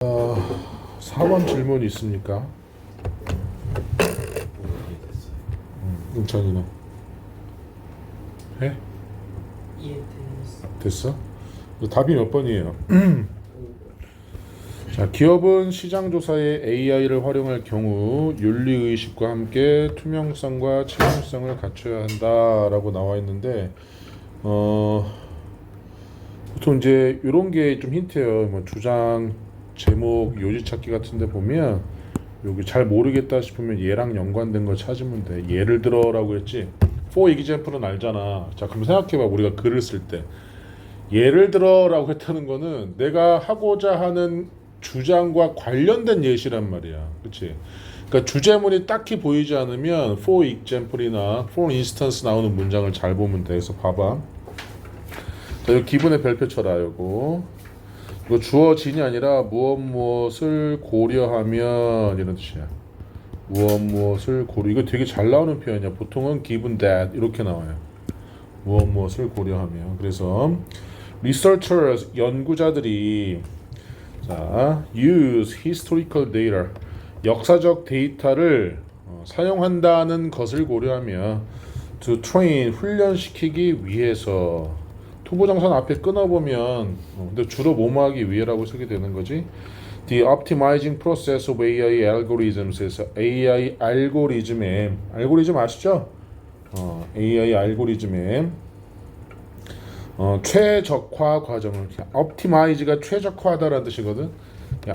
4번 질문 있습니까? 은찬이는? 해? 됐어? 답이 몇 번이에요? 자, 기업은 시장 조사에 AI를 활용할 경우 윤리의식과 함께 투명성과 책임성을 갖춰야 한다라고 나와 있는데, 보통 이제 이런 게 좀 힌트예요. 뭐 주장, 제목, 요지 찾기 같은데 보면 여기 잘 모르겠다 싶으면 얘랑 연관된 거 찾으면 돼. 예를 들어라고 했지. For example은 알잖아. 자, 그럼 생각해봐. 우리가 글을 쓸 때 예를 들어라고 했다는 거는 내가 하고자 하는 주장과 관련된 예시란 말이야. 그렇지? 그러니까 주제문이 딱히 보이지 않으면 for example이나 for instance 나오는 문장을 잘 보면 돼. 그래서 봐봐. 자, 여기 기분의 별표 쳐라. 이거 주어진이 아니라 무엇을 고려하면 이런 뜻이야. 무엇을 고려. 이거 되게 잘 나오는 표현이야. 보통은 given that 이렇게 나와요. 무엇을 고려하면. 그래서 researchers 연구자들이 자, use historical data 역사적 데이터를 사용한다는 것을 고려하며 to train 훈련시키기 위해서 투부정선 앞에 끊어보면 근데 주로 뭐뭐하기 위해라고 쓰게 되는 거지. The optimizing process of AI algorithms에서 AI 알고리즘 아시죠? AI 알고리즘의 최적화 과정을 optimize가 최적화하다라는 뜻이거든.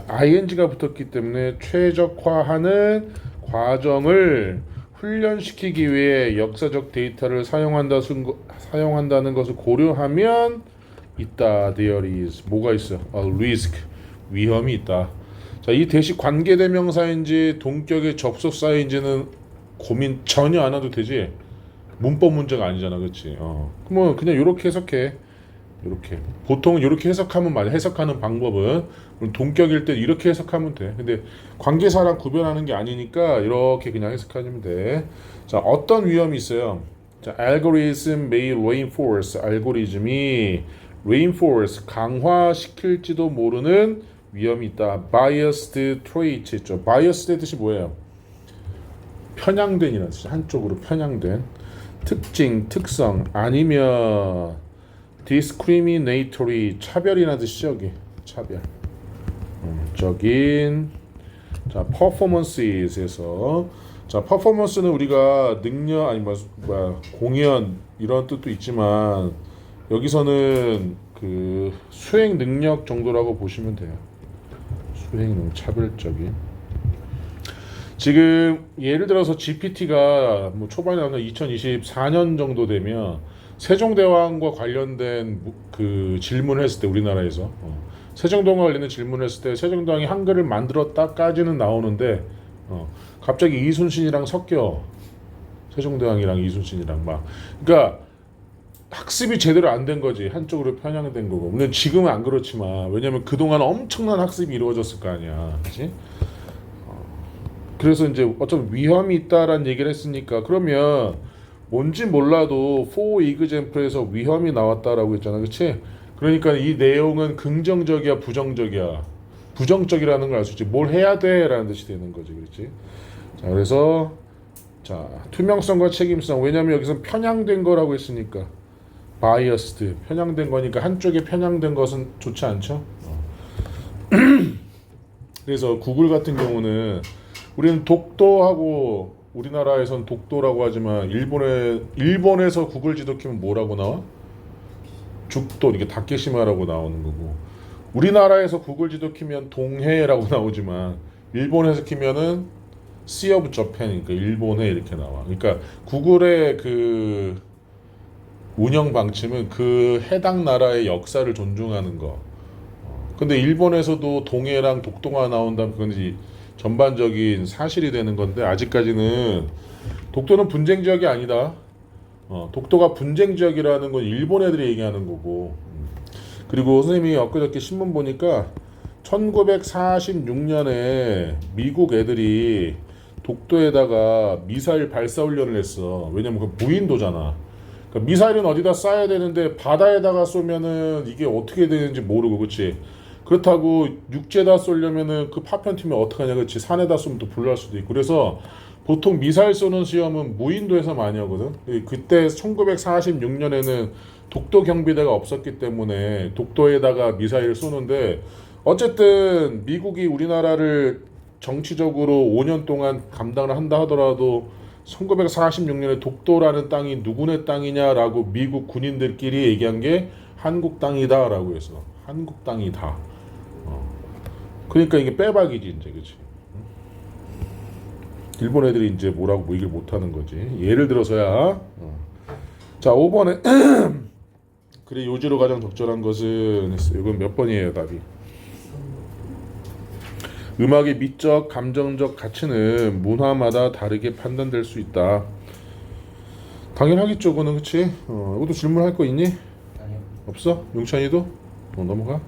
ing가 붙었기 때문에 최적화하는 과정을 훈련시키기 위해 역사적 데이터를 사용한다는 것을 고려하면 있다. There is 뭐가 있어? A risk 위험이 있다. 자, 이 대시 관계대명사인지 동격의 접속사인지는 고민 전혀 안 해도 되지. 문법 문제가 아니잖아, 그렇지? 그러면 그냥 이렇게 해석해. 이렇게 보통은 이렇게 해석하면 맞아. 해석하는 방법은 동격일 때 이렇게 해석하면 돼. 근데 관계사랑 구별하는 게 아니니까 이렇게 그냥 해석하면 돼. 자, 어떤 위험이 있어요? 자, algorithm may reinforce 알고리즘이 reinforce 강화시킬지도 모르는 위험이 있다. biased traits 있죠. biased 뜻이 뭐예요? 편향된이라는 뜻이 한쪽으로 편향된 특징, 특성 아니면 discriminatory 차별이라는 뜻이죠. 여기 차별. 적인 자 performance에서 자 performance는 우리가 능력 아니 공연 이런 뜻도 있지만 여기서는 그 수행 능력 정도라고 보시면 돼요. 수행 능력 차별적인. 지금 예를 들어서 GPT가 뭐 초반에 나오는 2024년 정도 되면 세종대왕과 관련된 그 질문을 했을 때 우리나라에서 세종대왕과 관련된 질문을 했을 때 세종대왕이 한글을 만들었다까지는 나오는데 갑자기 이순신이랑 섞여. 세종대왕이랑 이순신이랑 막 그러니까 학습이 제대로 안 된 거지. 한쪽으로 편향된 거고. 근데 지금은 안 그렇지만 왜냐면 그동안 엄청난 학습이 이루어졌을 거 아니야. 그렇지? 그래서 이제 어차피 위험이 있다라는 얘기를 했으니까 그러면 뭔지 몰라도 for example에서 위험이 나왔다라고 했잖아. 그렇지? 그러니까 이 내용은 긍정적이야, 부정적이야. 부정적이라는 걸 알 수 있지. 뭘 해야 돼라는 뜻이 되는 거지. 그렇지? 자, 그래서 자, 투명성과 책임성. 왜냐면 여기서 편향된 거라고 했으니까. biased. 편향된 거니까 한쪽에 편향된 것은 좋지 않죠? 그래서 구글 같은 경우는 우리는 독도하고 우리나라에선 독도라고 하지만 일본에서 구글 지도 키면 뭐라고 나와? 죽도 이게 다케시마라고 나오는 거고 우리나라에서 구글 지도 키면 동해라고 나오지만 일본에서 키면은 Sea of Japan 그러니까 일본해 이렇게 나와. 그러니까 구글의 그 운영 방침은 그 해당 나라의 역사를 존중하는 거. 근데 일본에서도 동해랑 독도가 나온다면 그건 이제 전반적인 사실이 되는 건데 아직까지는 독도는 분쟁 지역이 아니다. 독도가 분쟁 지역이라는 건 일본 애들이 얘기하는 거고. 그리고 선생님이 엊그저께 신문 보니까 1946년에 미국 애들이 독도에다가 미사일 발사 훈련을 했어. 왜냐면 그 무인도잖아. 그러니까 미사일은 어디다 쏴야 되는데 바다에다가 쏘면은 이게 어떻게 되는지 모르고, 그렇지? 그렇다고 육지에다 쏘려면은 그 파편팀이 어떡하냐, 그렇지? 산에다 쏘면 또 불날 수도 있고. 그래서 보통 미사일 쏘는 시험은 무인도에서 많이 하거든. 그때 1946년에는 독도 경비대가 없었기 때문에 독도에다가 미사일을 쏘는데, 어쨌든 미국이 우리나라를 정치적으로 5년 동안 감당을 한다 하더라도 1946년에 독도라는 땅이 누구네 땅이냐라고 미국 군인들끼리 얘기한 게 한국 땅이다라고 해서 한국 땅이다. 그러니까 이게 빼박이지 이제, 그렇지? 일본 애들이 이제 뭐라고 뭐 얘기를 못 하는 거지. 예를 들어서야. 자, 5번에 그래 요지로 가장 적절한 것은, 이건 몇 번이에요, 답이? 음악의 미적, 감정적 가치는 문화마다 다르게 판단될 수 있다. 당연하겠죠, 그거는. 그치? 이것도 질문할 거 있니? 아니요. 없어? 용찬이도? 넘어가.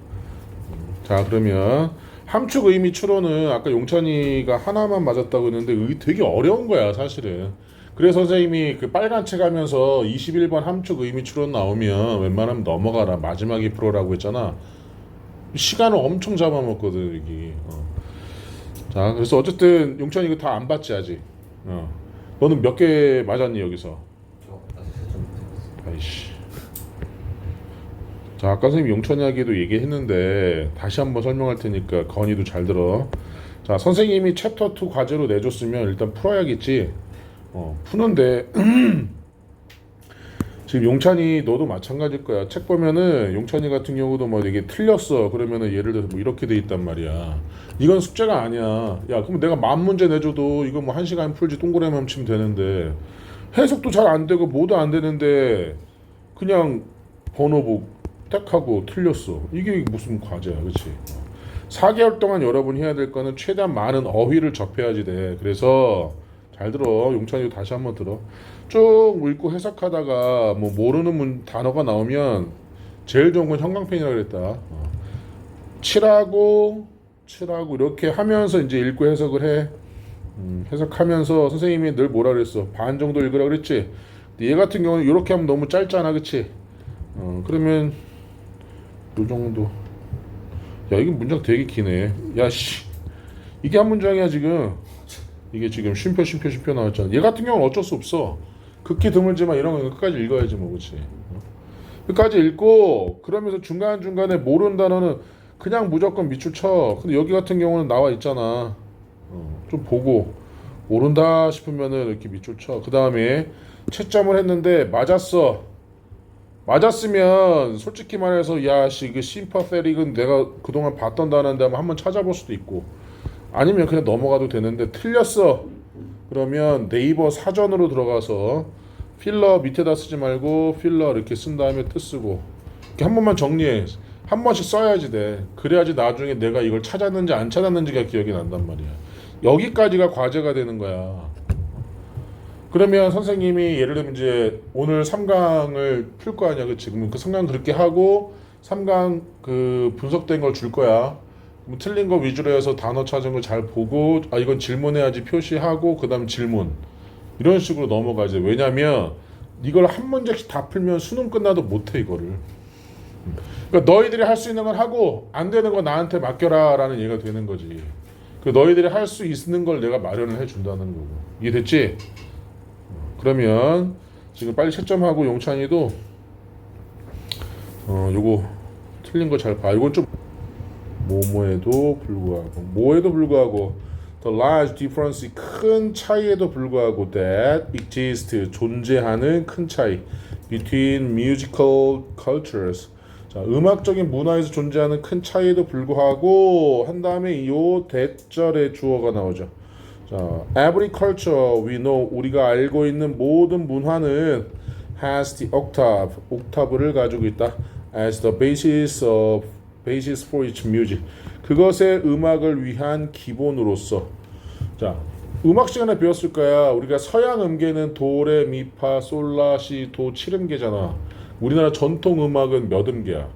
자, 그러면 함축 의미 추론은 아까 용찬이가 하나만 맞았다고 했는데 되게 어려운 거야, 사실은. 그래서 선생님이 그 빨간 책 하면서 21번 함축 의미 추론 나오면 웬만하면 넘어가라, 마지막에 풀어라고 했잖아. 시간을 엄청 잡아먹거든, 여기. 자, 그래서 어쨌든 용찬이 이거 다 안 봤지 아직. 너는 몇 개 맞았니 여기서? 저 아직 세점 못해봤어요. 아이씨. 자, 아까 선생님 용천이야기도 얘기했는데 다시 한번 설명할 테니까 건이도 잘 들어. 자, 선생님이 챕터 2 과제로 내줬으면 일단 풀어야겠지. 푸는데 지금 용찬이 너도 마찬가지일 거야. 책 보면은 용찬이 같은 경우도 뭐 이게 틀렸어. 그러면은 예를 들어서 뭐 이렇게 돼 있단 말이야. 이건 숙제가 아니야. 야, 그럼 내가 만 문제 내줘도 이거 뭐 1시간 풀지 동그라미만 치면 되는데, 해석도 잘 안 되고 뭐도 안 되는데 그냥 번호복 딱 하고 틀렸어. 이게 무슨 과제야, 그렇지? 4개월 동안 여러분이 해야 될 거는 최대한 많은 어휘를 접해야지 돼. 그래서 잘 들어. 용찬이도 다시 한번 들어. 쭉 읽고 해석하다가 뭐 모르는 단어가 나오면 제일 좋은 건 형광펜이라고 그랬다. 칠하고 이렇게 하면서 이제 읽고 해석을 해. 해석하면서 선생님이 늘 뭐라 그랬어? 반 정도 읽으라 그랬지? 근데 얘 같은 경우는 이렇게 하면 너무 짧잖아, 그치? 그러면 요 정도. 야, 이게 문장 되게 기네. 야, 씨, 이게 한 문장이야 지금. 이게 지금 쉼표 나왔잖아. 얘 같은 경우는 어쩔 수 없어. 극히 드물지만 이런 건 끝까지 읽어야지 뭐, 그치? 끝까지 읽고 그러면서 중간중간에 모르는 단어는 그냥 무조건 밑줄 쳐. 근데 여기 같은 경우는 나와 있잖아. 좀 보고 모른다 싶으면은 이렇게 밑줄 쳐. 그 다음에 채점을 했는데 맞았어. 맞았으면 솔직히 말해서 야씨 이거 심파테릭은 내가 그동안 봤던 단어인데 한번 찾아볼 수도 있고, 아니면 그냥 넘어가도 되는데 틀렸어. 그러면 네이버 사전으로 들어가서 필러 밑에다 쓰지 말고 필러 이렇게 쓴 다음에 뜻 쓰고 이렇게 한 번만 정리해. 한 번씩 써야지 돼. 그래야지 나중에 내가 이걸 찾았는지 안 찾았는지가 기억이 난단 말이야. 여기까지가 과제가 되는 거야. 그러면 선생님이 예를 들면 이제 오늘 3강을 풀 거 아니야, 그치? 그럼 그 3강 그렇게 하고 3강 그 분석된 걸 줄 거야. 그럼 틀린 거 위주로 해서 단어 찾은 걸 잘 보고, 아 이건 질문해야지 표시하고 그 다음 질문, 이런 식으로 넘어가지. 왜냐면 이걸 한 문제씩 다 풀면 수능 끝나도 못해 이거를. 그러니까 너희들이 할 수 있는 건 하고 안 되는 거 나한테 맡겨라 라는 얘기가 되는 거지. 그 너희들이 할 수 있는 걸 내가 마련을 해준다는 거고. 이해됐지? 그러면 지금 빨리 채점하고 용찬이도 요거 틀린 거 잘 봐. 이건 좀 뭐뭐에도 불구하고 the large difference, 큰 차이에도 불구하고 that exist, 존재하는 큰 차이 between musical cultures, 자 음악적인 문화에서 존재하는 큰 차이에도 불구하고 한 다음에 요 대절의 주어가 나오죠. 자, every culture we know, 우리가 알고 있는 모든 문화는 has the octave, 옥타브를 가지고 있다. as the basis for its music, 그것의 음악을 위한 기본으로서. 자, 음악 시간에 배웠을 거야. 우리가 서양 음계는 도레 미파 솔라시 도 7음계잖아. 우리나라 전통 음악은 몇 음계야?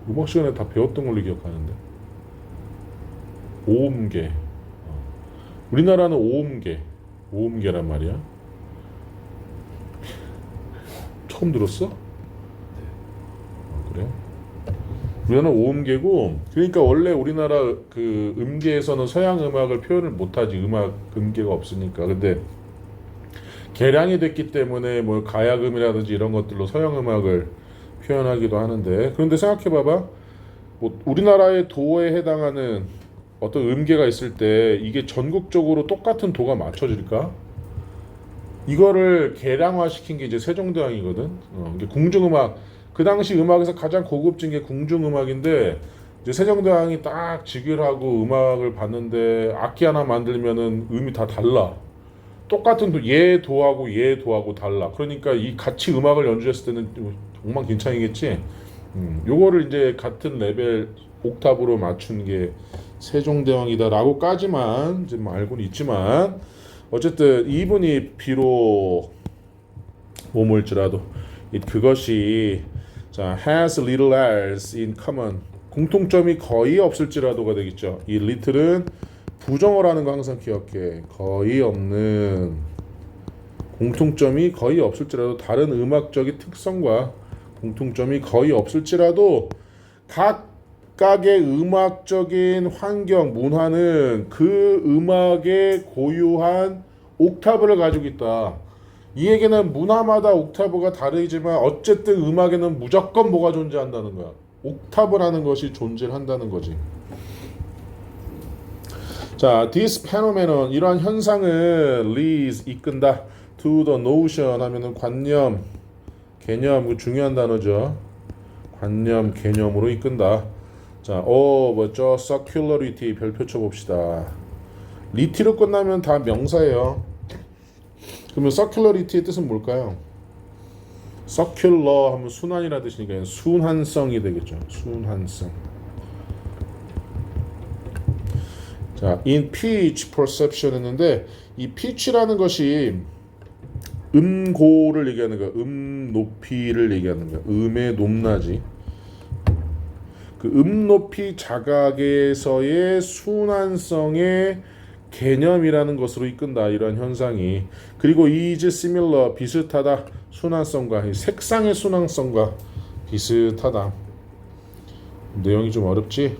음악 시간에 다 배웠던 걸로 기억하는데 5음계. 우리나라는 5음계란 말이야. 처음 들었어? 그래? 우리나라는 오음계고, 그러니까 원래 우리나라 그 음계에서는 서양 음악을 표현을 못하지. 음계가 없으니까. 근데 개량이 됐기 때문에 뭐 가야금이라든지 이런 것들로 서양 음악을 표현하기도 하는데, 그런데 생각해봐봐. 뭐 우리나라의 도에 해당하는 어떤 음계가 있을 때 이게 전국적으로 똑같은 도가 맞춰질까? 이거를 개량화시킨 게 이제 세종대왕이거든. 이게 궁중음악, 그 당시 음악에서 가장 고급진 게 궁중음악인데, 이제 세종대왕이 딱 즉위하고 음악을 봤는데 악기 하나 만들면은 음이 다 달라. 똑같은 도, 얘 도하고 얘 도하고 달라. 그러니까 이 같이 음악을 연주했을 때는 엉망진창이겠지. 요거를 이제 같은 레벨 옥탑으로 맞춘 게 세종대왕이다라고까지만 이제 뭐 알고는 있지만, 어쨌든 이분이 비록 모모일지라도 그것이 자 has little else in common, 공통점이 거의 없을지라도가 되겠죠. 이 little은 부정어라는 거 항상 기억해. 거의 없는, 공통점이 거의 없을지라도, 다른 음악적인 특성과 공통점이 거의 없을지라도 각각의 음악적인 환경, 문화는 그 음악의 고유한 옥타브를 가지고 있다. 이 얘기는 문화마다 옥타브가 다르지만 어쨌든 음악에는 무조건 뭐가 존재한다는 거야. 옥타브라는 것이 존재한다는 거지. 자, this phenomenon, 이러한 현상은 leads, 이끈다, to the notion 하면은 관념, 개념, 그 중요한 단어죠. 관념, 개념으로 이끈다. 자, 뭐죠? circularity 별표 쳐봅시다. 리티로 끝나면 다 명사예요. 그러면 circularity의 뜻은 뭘까요? circular 하면 순환이라 뜻이니까 순환성이 되겠죠. 순환성. 자, in pitch perception 했는데, 이 pitch라는 것이 음고를 얘기하는 거야. 높이를 얘기하는 거야. 음의 높낮이. 그 높이 자각에서의 순환성의 개념이라는 것으로 이끈다. 이런 현상이. 그리고 is similar, 비슷하다. 순환성과, 색상의 순환성과 비슷하다. 내용이 좀 어렵지?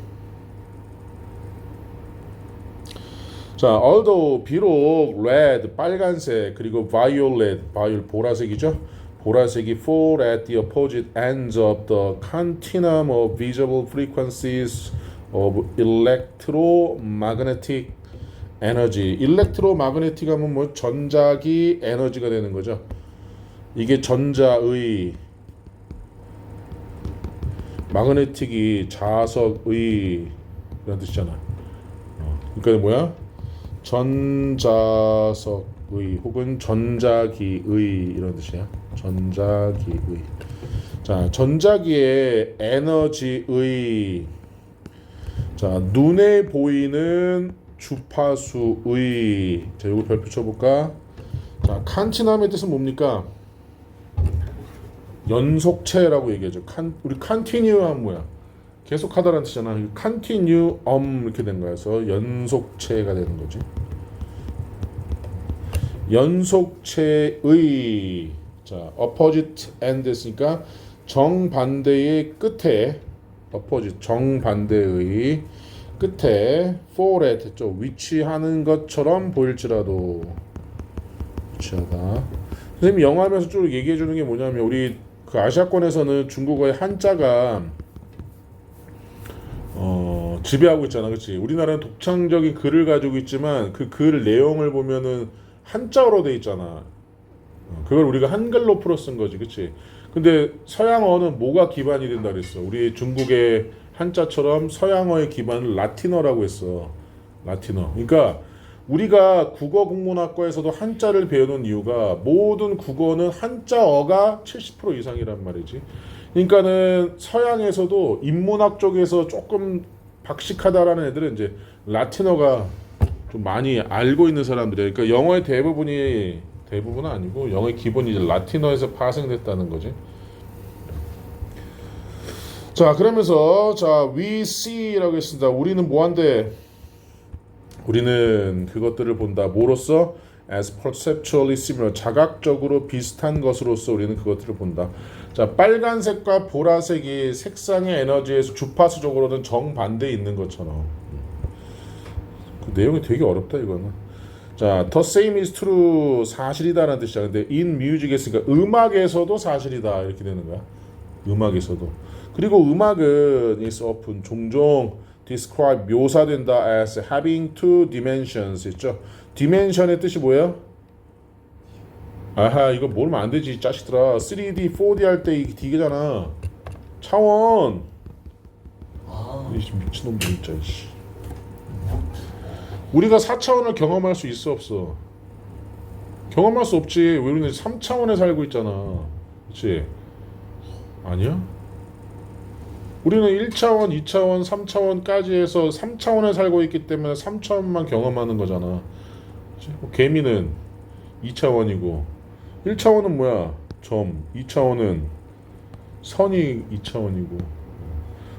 자, although, 비록 red, 빨간색, 그리고 violet, 보라색이죠. 보라색이 fall at the opposite ends of the continuum of visible frequencies of electromagnetic 에너지. 일렉트로마그네틱 하면 뭐 전자기 에너지가 되는 거죠. 이게 전자의, 마그네틱이 자석의 이런 뜻이잖아. 그러니까 뭐야? 전자석의 혹은 전자기의 이런 뜻이야. 전자기의. 자, 전자기의 에너지의, 자, 눈에 보이는 주파수의, 자, 이거 별표 쳐볼까? 자, 칸티남의 뜻은 뭡니까? 연속체라고 얘기하죠. 우리 컨티뉴한 뭐야? 계속하다라는 뜻이잖아. 컨티뉴엄 이렇게 된 거여서 연속체가 되는 거지. 연속체의, 자, opposite end 했으니까 정반대의 끝에, opposite 정반대의 끝에 fall at 했죠. 위치하는 것처럼 보일지라도. 위치하다. 선생님이 영화하면서 쭉 얘기해 주는 게 뭐냐면, 우리 그 아시아권에서는 중국어의 한자가 지배하고 있잖아, 그렇지? 우리나라는 독창적인 글을 가지고 있지만 그 글 내용을 보면은 한자어로 돼 있잖아. 그걸 우리가 한글로 풀어 쓴 거지, 그렇지? 근데 서양어는 뭐가 기반이 된다 그랬어? 우리 중국의 한자처럼 서양어의 기반을 라틴어라고 했어. 라틴어. 그러니까 우리가 국어 국문학과에서도 한자를 배우는 이유가, 모든 국어는 한자어가 70% 이상이란 말이지. 그러니까는 서양에서도 인문학 쪽에서 조금 박식하다라는 애들은 이제 라틴어가 좀 많이 알고 있는 사람들이에요. 그러니까 영어의 대부분은 아니고 영어의 기본이 이제 라틴어에서 파생됐다는 거지. 자, 그러면서 자, we see라고 했습니다. 우리는 뭐한데? 우리는 그것들을 본다. 뭐로써? as perceptually similar. 자각적으로 비슷한 것으로서 우리는 그것들을 본다. 자, 빨간색과 보라색이 색상의 에너지에서 주파수적으로는 정반대에 있는 것처럼. 그 내용이 되게 어렵다 이거는. 자, the same is true 사실이다라는 뜻이야. 근데 in music 했으니까 음악에서도 사실이다 이렇게 되는 거야. 음악에서도. 그리고 음악은 is often 종종 describe 묘사된다 as having two dimensions 있죠. dimension의 뜻이 뭐예요? 아하 이거 모르면 안 되지 자식들아. 3D, 4D 할 때 이게 D잖아. 차원. 이 미친놈들 진짜. 우리가 4차원을 경험할 수 있어 없어? 경험할 수 없지. 왜 우리는 3차원에 살고 있잖아. 그렇지? 아니야? 우리는 1차원, 2차원, 3차원까지 해서 3차원에 살고 있기 때문에 3차원만 경험하는 거잖아. 개미는 2차원이고 1차원은 뭐야? 점. 2차원은 선이 2차원이고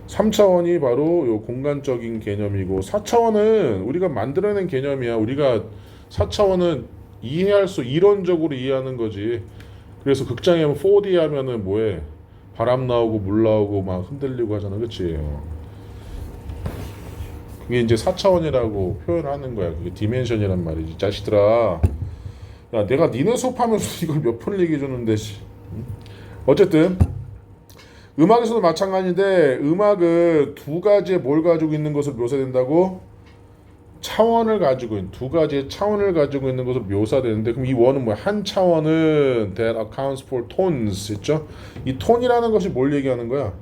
3차원이 바로 요 공간적인 개념이고 4차원은 우리가 만들어낸 개념이야. 우리가 4차원은 이해할 수 이론적으로 이해하는 거지. 그래서 극장에 4D 하면은 뭐해? 바람 나오고 물 나오고 막 흔들리고 하잖아. 그치? 그게 이제 4차원이라고 표현하는 거야. 그게 디멘션이란 말이지. 자식들아. 야, 내가 니네 수업하면서 이걸 몇 번을 얘기해 주는데. 어쨌든 음악에서도 마찬가지인데 음악은 두 가지의 뭘 가지고 있는 것을 묘사된다고? 차원을 가지고 있는 두 가지의 차원을 가지고 있는 것을 묘사되는데 그럼 이 원은 뭐야? 한 차원은 that accounts for tones 있죠? 이 톤이라는 것이 뭘 얘기하는 거야?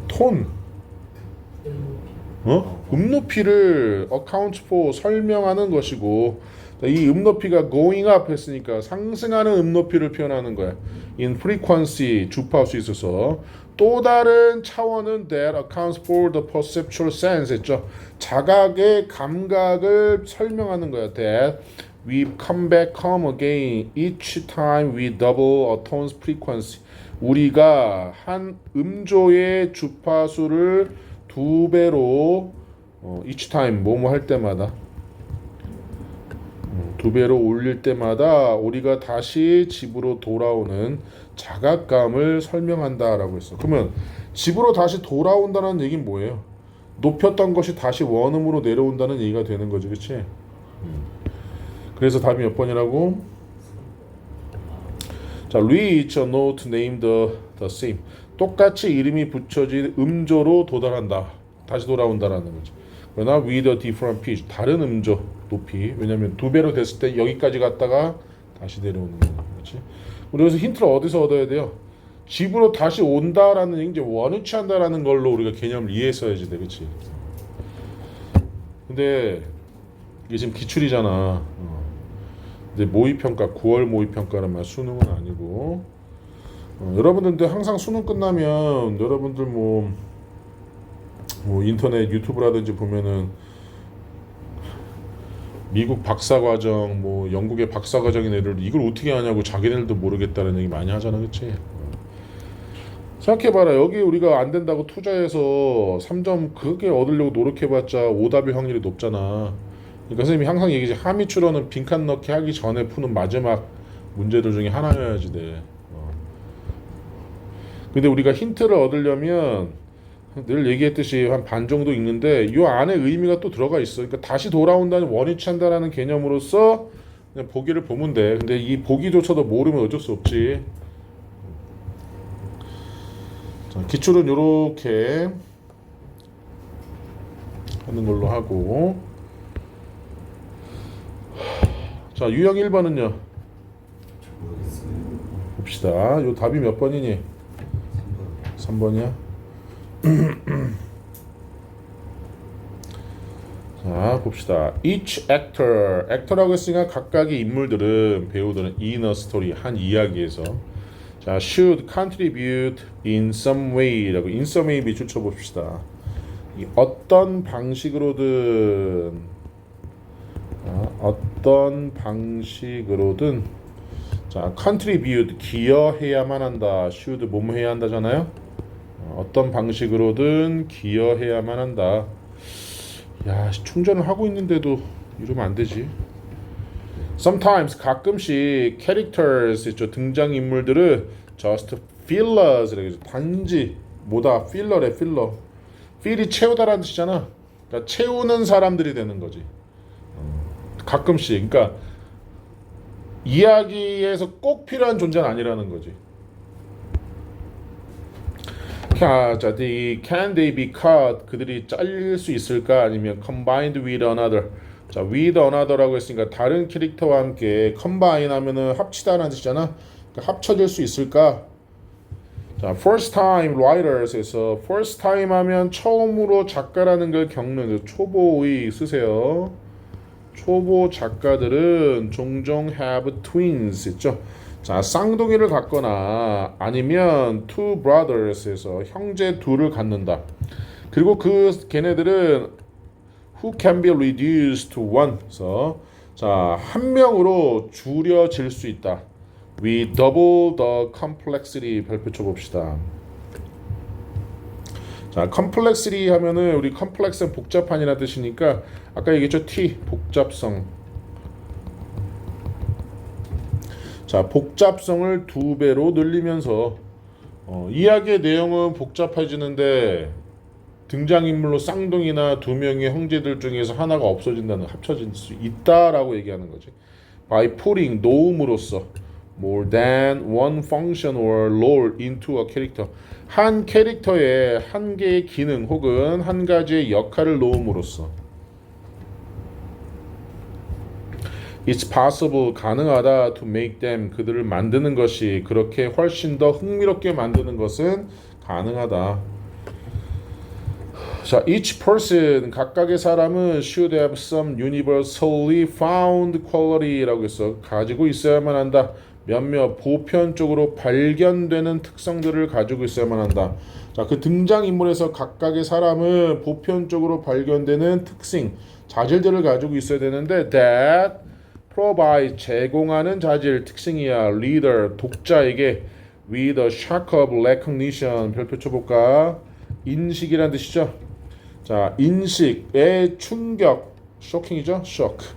톤. 음높이를 account for 설명하는 것이고 이 음높이가 going up 했으니까 상승하는 음높이를 표현하는 거야. in frequency 주파수에 있어서 또 다른 차원은 that accounts for the perceptual sense 했죠. 자각의 감각을 설명하는 거야. that we come back, come again each time we double a tone's frequency. 우리가 한 음조의 주파수를 두 배로 each time 뭐뭐 할 때마다 두 배로 올릴 때마다 우리가 다시 집으로 돌아오는 자각감을 설명한다라고 했어. 그러면 집으로 다시 돌아온다는 얘기는 뭐예요? 높였던 것이 다시 원음으로 내려온다는 얘기가 되는 거지, 그렇지? 그래서 답이 몇 번이라고? 자, reach a note named the same. 똑같이 이름이 붙여진 음조로 도달한다. 다시 돌아온다라는 거지. 그러나 with a different pitch. 다른 음조 높이. 왜냐면 두 배로 됐을 때 여기까지 갔다가 다시 내려오는 거지. 우리 여기서 힌트를 어디서 얻어야 돼요? 집으로 다시 온다라는 얘기, 이제 원위치 한다라는 걸로 우리가 개념을 이해했어야지 돼, 그렇지? 근데 이게 지금 기출이잖아. 근데 모의평가, 9월 모의평가란 말 수능은 아니고. 여러분들도 항상 수능 끝나면 여러분들 뭐 인터넷 유튜브라든지 보면은 미국 박사과정, 뭐 영국의 박사과정인 애들 이걸 어떻게 하냐고 자기네들도 모르겠다는 얘기 많이 하잖아, 그렇지? 생각해봐라. 여기 우리가 안 된다고 투자해서 3점 그게 얻으려고 노력해봤자 오답일 확률이 높잖아. 그러니까 선생님이 항상 얘기지. 함의출어는 빈칸 넣기 하기 전에 푸는 마지막 문제들 중에 하나여야지 돼. 근데 우리가 힌트를 얻으려면 늘 얘기했듯이 한 반 정도 읽는데 이 안에 의미가 또 들어가 있어. 그러니까 다시 돌아온다는 원위치한다라는 개념으로서 그냥 보기를 보면 돼. 근데 이 보기조차도 모르면 어쩔 수 없지. 자, 기출은 요렇게 하는 걸로 하고. 자, 유형 1번은요. 봅시다. 요 답이 몇 번이니? 3번이야. 자, 봅시다. Each actor라고 했으니까 각각의 인물들은 배우들은 in a story 한 이야기에서 자, should contribute in some way라고 in some way 밑줄 쳐봅시다. 이 어떤 방식으로든 자, contribute 기여해야만 한다. should 뭐뭐 해야 한다잖아요. 어떤 방식으로든 기여해야만 한다. 야, 충전을 하고 있는데도 이러면 안 되지. Sometimes 가끔씩 characters 있죠. 등장 인물들은 just fillers 이렇게 단지 뭐다 필러래 필러. fill이 채우다라는 뜻이잖아. 그러니까 채우는 사람들이 되는 거지. 가끔씩. 그러니까 이야기에서 꼭 필요한 존재는 아니라는 거지. 자, can they be cut? 그들이 잘릴 수 있을까? 아니면 combined with another. 자, with another라고 했으니까 다른 캐릭터와 함께 combine 하면은 합치다라는 뜻이잖아. 그러니까 합쳐질 수 있을까? 자, first time writers에서 first time 하면 처음으로 작가라는 걸 겪는 초보의 쓰세요. 초보 작가들은 종종 have twins 있죠. 자, 쌍둥이를 갖거나 아니면 two brothers에서 형제 둘을 갖는다. 그리고 걔네들은 who can be reduced to one. 그래서 자, 한 명으로 줄여질 수 있다. We double the complexity 별표 쳐봅시다. 자, complexity 하면은 우리 complex은 복잡한이라는 뜻이니까 아까 얘기했죠. T 복잡성. 자, 복잡성을 2배로 늘리면서 이야기의 내용은 복잡해지는데 등장인물로 쌍둥이나 두 명의 형제들 중에서 하나가 없어진다는 합쳐질 수 있다라고 얘기하는 거지. By putting 놓음으로써 more than one function or role into a character. 한 캐릭터에 한 개의 기능 혹은 한 가지의 역할을 놓음으로써 It's possible 가능하다 to make them 그들을 만드는 것이 그렇게 훨씬 더 흥미롭게 만드는 것은 가능하다. 자, each person 각각의 사람은 should have some universally found quality라고 해서 가지고 있어야만 한다. 몇몇 보편적으로 발견되는 특성들을 가지고 있어야만 한다. 자, 그 등장인물에서 각각의 사람은 보편적으로 발견되는 특性, 자질들을 가지고 있어야 되는데 that provide 제공하는 자질 특징이야. leader 독자에게 with a shock of recognition 별표 쳐볼까? 인식이란 뜻이죠. 자, 인식의 충격, 쇼킹이죠. shock.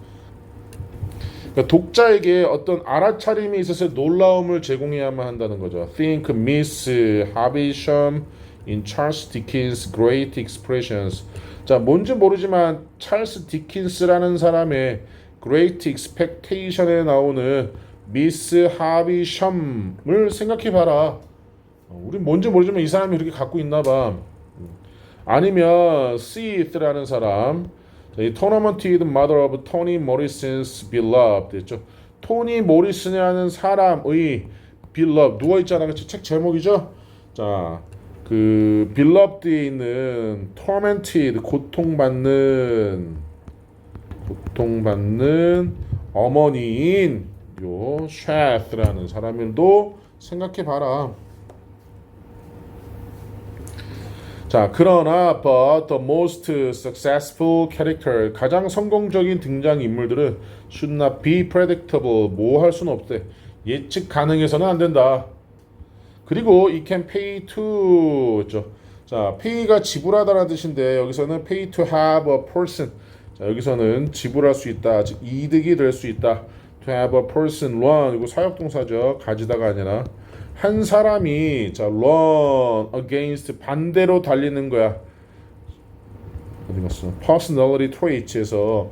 그러니까 독자에게 어떤 알아차림이 있어서 놀라움을 제공해야만 한다는 거죠. Think Miss Havisham in Charles Dickens' Great Expressions. 자, 뭔지 모르지만 찰스 디킨스라는 사람의 Great Expectation에 나오는 미스 하비샴을 생각해봐라. 우린 뭔지 모르지만 이 사람이 그렇게 갖고 있나봐. 아니면 Seith라는 사람, 이 Tournamented Mother of Toni Morrison's Beloved 했죠. 토니 모리슨이라는 사람의 Beloved 누워있잖아. 그치? 책 제목이죠. 자, 그 Beloved에 있는 Tormented 고통받는 어머니인 요 샤프라는 사람들도 생각해봐라. 자, 그러나 but the most successful character 가장 성공적인 등장 인물들은 should not be predictable 뭐 할 수는 없대. 예측 가능해서는 안 된다. 그리고 it can pay to 있죠. 자, pay가 지불하다라는 뜻인데 여기서는 pay to have a person. 자, 여기서는 지불할 수 있다. 즉 이득이 될 수 있다. To have a person run 이거 사역동사죠. 가지다가 아니라 한 사람이 자 run against 반대로 달리는 거야. 어디 갔어? Personality traits에서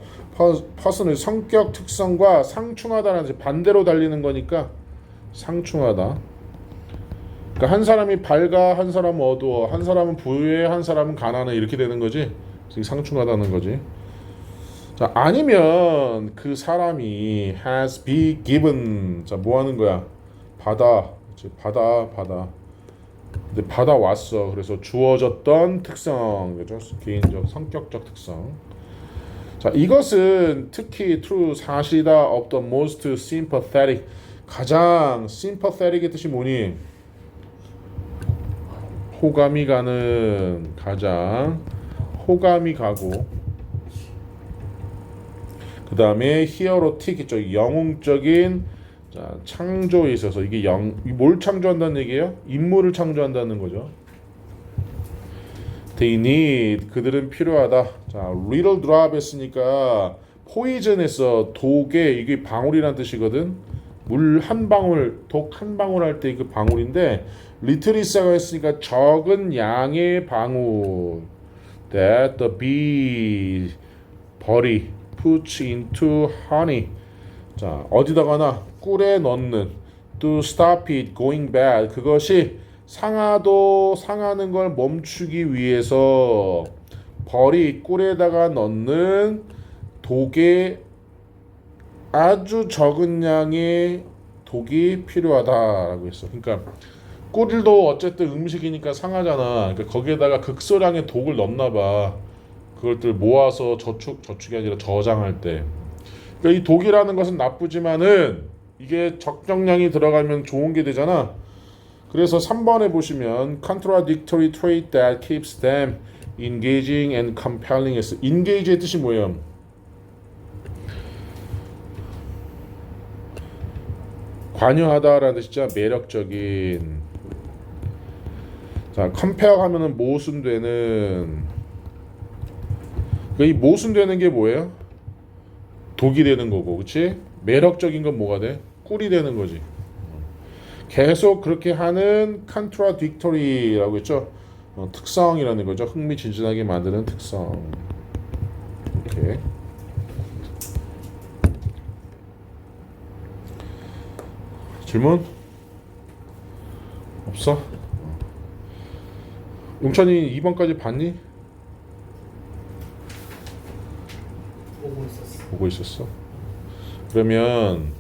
person의 성격 특성과 상충하다는 뜻 반대로 달리는 거니까 상충하다. 그러니까 한 사람이 밝아, 한 사람은 어두워, 한 사람은 부유해, 한 사람은 가난해 이렇게 되는 거지. 상충하다는 거지. 자, 아니면 그 사람이 has been given 자, 뭐 하는 거야? 받아. 근데 받아왔어. 그래서 주어졌던 특성, 그죠? 개인적, 성격적 특성. 자, 이것은 특히 true 사실이다 of the most sympathetic 가장 sympathetic의 뜻이 뭐니? 호감이 가는 가장 호감이 가고 그 다음에 히어로틱 있죠. 영웅적인 자, 창조에 있어서 이게 뭘 창조한다는 얘기예요? 인물을 창조한다는 거죠. They need 그들은 필요하다. 자, little drop 했으니까 poison했어. 독에 이게 방울이란 뜻이거든. 물 한 방울, 독 한 방울 할 때 그 방울인데 little 있어가 했으니까 적은 양의 방울. That the bee 벌이 puts into honey. 자, 어디다가나 꿀에 넣는 to stop it going bad. 그것이 상하는 걸 멈추기 위해서 벌이 꿀에다가 넣는 독에 아주 적은 양의 독이 필요하다라고 했어. 그러니까 꿀도 어쨌든 음식이니까 상하잖아. 그러니까 거기에다가 극소량의 독을 넣나 봐. 그것들 모아서 저축이 아니라 저장할 때. 그러니까 이 독이라는 것은 나쁘지만은 이게 적정량이 들어가면 좋은 게 되잖아. 그래서 3번에 보시면 contradictory trait that keeps them engaging and compelling 했어. engage의 뜻이 뭐예요? 관여하다라는 뜻이죠. 매력적인. 자, compel 하면은 모순되는. 이 모순되는 게 뭐예요? 독이 되는 거고, 그렇지? 매력적인 건 뭐가 돼? 꿀이 되는 거지. 계속 그렇게 하는 contradictory라고 했죠. 특성이라는 거죠. 흥미진진하게 만드는 특성. 이렇게. 질문? 없어? 용찬이 2번까지 봤니? 보고 있었어. 보고 있었어. 그러면